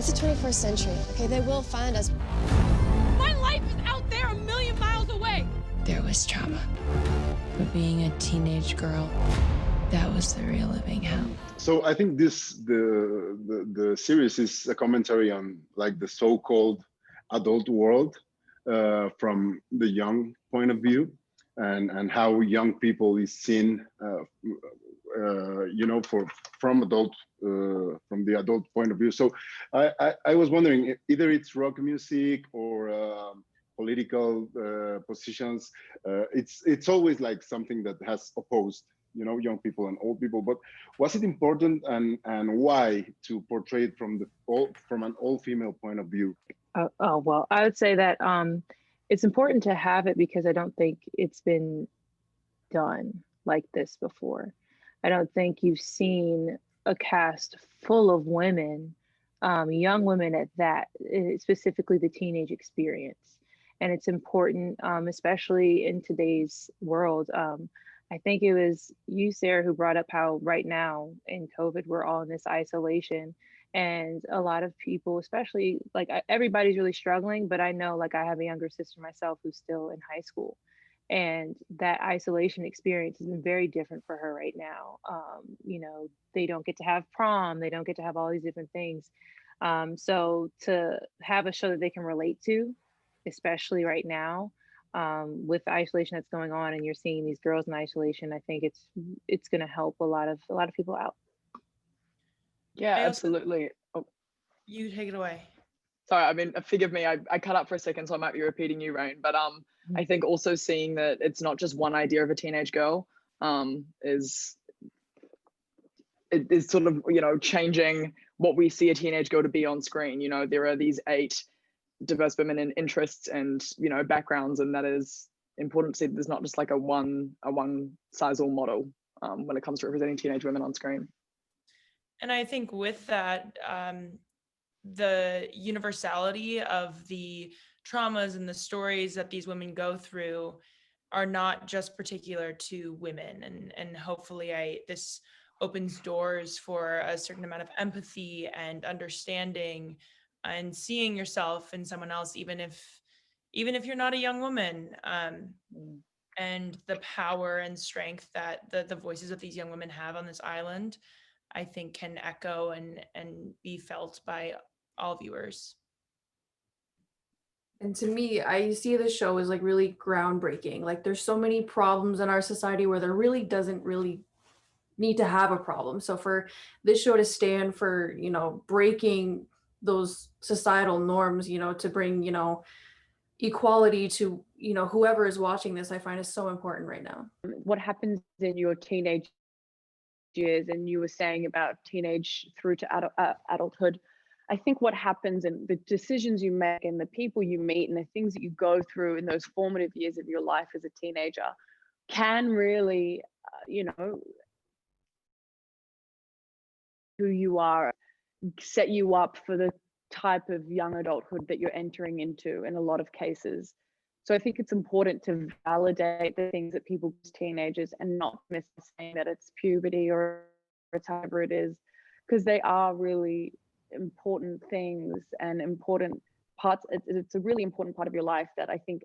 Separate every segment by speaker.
Speaker 1: It's the 21st century, okay? They will find us.
Speaker 2: My life is out there a million miles away.
Speaker 3: There was trauma. But being a teenage girl, that was the real living hell.
Speaker 4: So I think the series is a commentary on like the so-called adult world from the young point of view, and how young people is seen, from the adult point of view. So I was wondering, either it's rock music or political positions. It's always like something that has opposed, young people and old people. But was it important, and why to portray it from an all-female point of view?
Speaker 5: Well, I would say that it's important to have it because I don't think it's been done like this before. I don't think you've seen a cast full of women, young women at that, specifically the teenage experience. And it's important, especially in today's world. I think it was you, Sarah, who brought up how right now in COVID, we're all in this isolation. And a lot of people, especially like everybody's really struggling, but I know like I have a younger sister myself who's still in high school. And that isolation experience has been very different for her right now. They don't get to have prom, they don't get to have all these different things. So to have a show that they can relate to, especially right now, with the isolation that's going on, and you're seeing these girls in isolation, I think it's going to help a lot of people out.
Speaker 6: Yeah, absolutely. Oh,
Speaker 2: You take it away.
Speaker 6: sorry, I mean, forgive me, I cut up for a second, so I might be repeating you, Rain. But I think also seeing that it's not just one idea of a teenage girl is sort of, changing what we see a teenage girl to be on screen. There are these 8 diverse women in interests and, backgrounds, and that is important to see. There's not just like a one size all model when it comes to representing teenage women on screen.
Speaker 2: And I think with that, the universality of the traumas and the stories that these women go through are not just particular to women. And hopefully this opens doors for a certain amount of empathy and understanding and seeing yourself in someone else, even if you're not a young woman, and the power and strength that the voices of these young women have on this island, I think can echo and be felt by all viewers.
Speaker 7: And to me, I see the show as like really groundbreaking. Like there's so many problems in our society where there really doesn't really need to have a problem. So for this show to stand for, breaking those societal norms, to bring, equality to, whoever is watching this, I find is so important right now.
Speaker 5: What happens in your teenage years, and you were saying about teenage through to adulthood, I think what happens in the decisions you make and the people you meet and the things that you go through in those formative years of your life as a teenager can really, who you are, set you up for the type of young adulthood that you're entering into in a lot of cases. So I think it's important to validate the things that people do as teenagers and not miss saying that it's puberty or whatever it is, because they are really important things and important parts. It's a really important part of your life that I think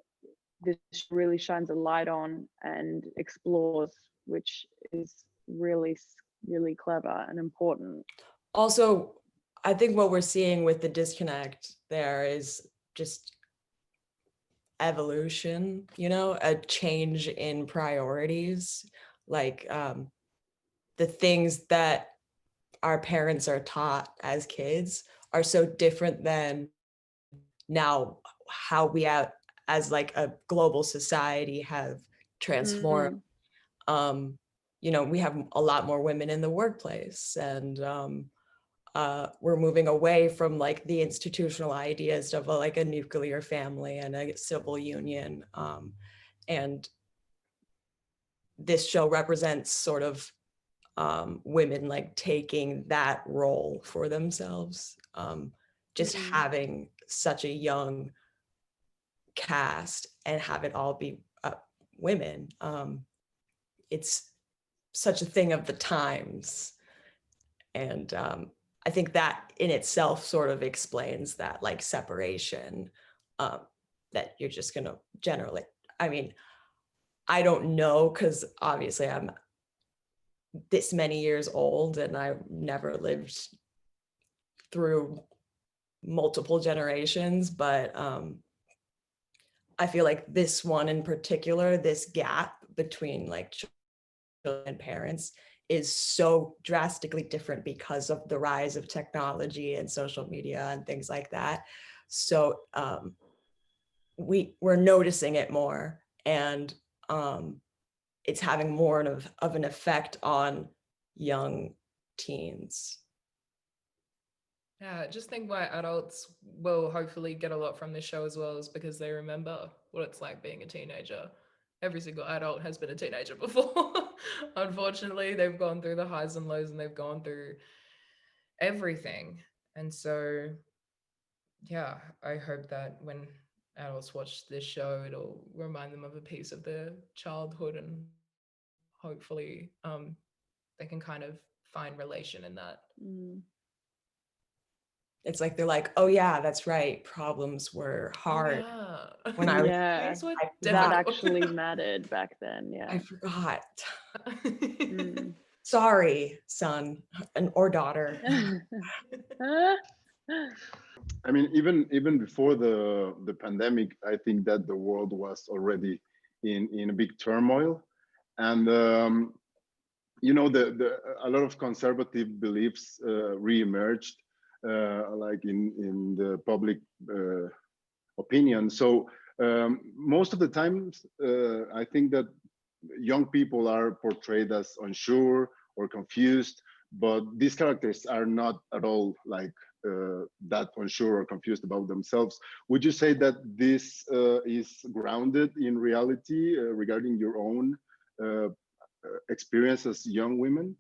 Speaker 5: this really shines a light on and explores, which is really, really clever and important.
Speaker 8: Also, I think what we're seeing with the disconnect there is just evolution, a change in priorities, like the things that our parents are taught as kids are so different than now how we as like a global society have transformed. We have a lot more women in the workplace, and we're moving away from like the institutional ideas of like a nuclear family and a civil union. And this show represents sort of women like taking that role for themselves. Just having such a young cast and have it all be women. It's such a thing of the times. And I think that in itself sort of explains that like separation, that you're just gonna generally, I mean, I don't know, because obviously I'm this many years old and I never lived through multiple generations, but I feel like this one in particular, this gap between like children and parents is so drastically different because of the rise of technology and social media and things like that. So we're noticing it more, and it's having more of an effect on young teens.
Speaker 9: Yeah, I just think why adults will hopefully get a lot from this show as well is because they remember what it's like being a teenager. Every single adult has been a teenager before. Unfortunately, they've gone through the highs and lows and they've gone through everything. And so, yeah, I hope that when adults watch this show, it'll remind them of a piece of their childhood, and hopefully they can kind of find relation in that.
Speaker 8: It's like they're like, oh yeah, that's right, problems were hard when I was
Speaker 5: Yeah,
Speaker 9: Things were
Speaker 5: that
Speaker 9: difficult.
Speaker 5: actually mattered back then. Yeah.
Speaker 8: I forgot. Sorry, son or daughter.
Speaker 4: I mean, even before the pandemic, I think that the world was already in a big turmoil, and you know, a lot of conservative beliefs reemerged, like in the public opinion. So most of the times, I think that young people are portrayed as unsure or confused, but these characters are not at all like that unsure or confused about themselves. Would you say that this is grounded in reality regarding your own experience as young women?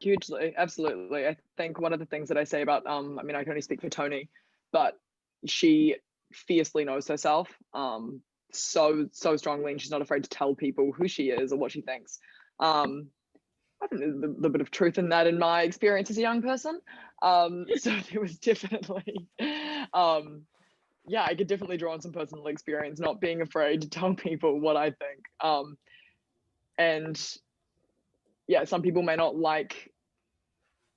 Speaker 6: Hugely, absolutely. I think one of the things that I say about I mean, I can only speak for Tony, but she fiercely knows herself so strongly, and she's not afraid to tell people who she is or what she thinks. I think there's a little bit of truth in that in my experience as a young person. So there was definitely yeah, I could definitely draw on some personal experience, not being afraid to tell people what I think. And yeah, some people may not like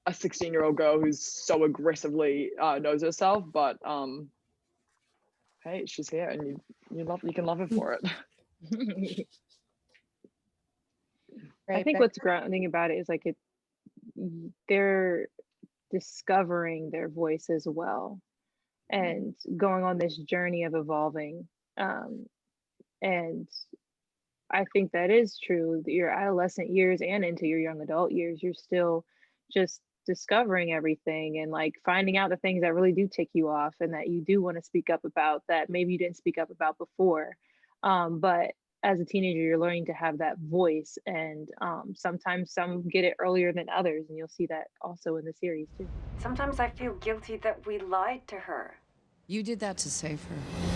Speaker 6: a 16-year-old girl who's so aggressively knows herself, but hey, she's here, and you can love her for it.
Speaker 5: I think what's grounding about it is like they're discovering their voice as well, and going on this journey of evolving. And I think that is true. Your adolescent years and into your young adult years, you're still just discovering everything and like finding out the things that really do tick you off and that you do want to speak up about that maybe you didn't speak up about before. But as a teenager, you're learning to have that voice, and sometimes some get it earlier than others, and you'll see that also in the series too.
Speaker 10: Sometimes I feel guilty that we lied to her.
Speaker 3: You did that to save her.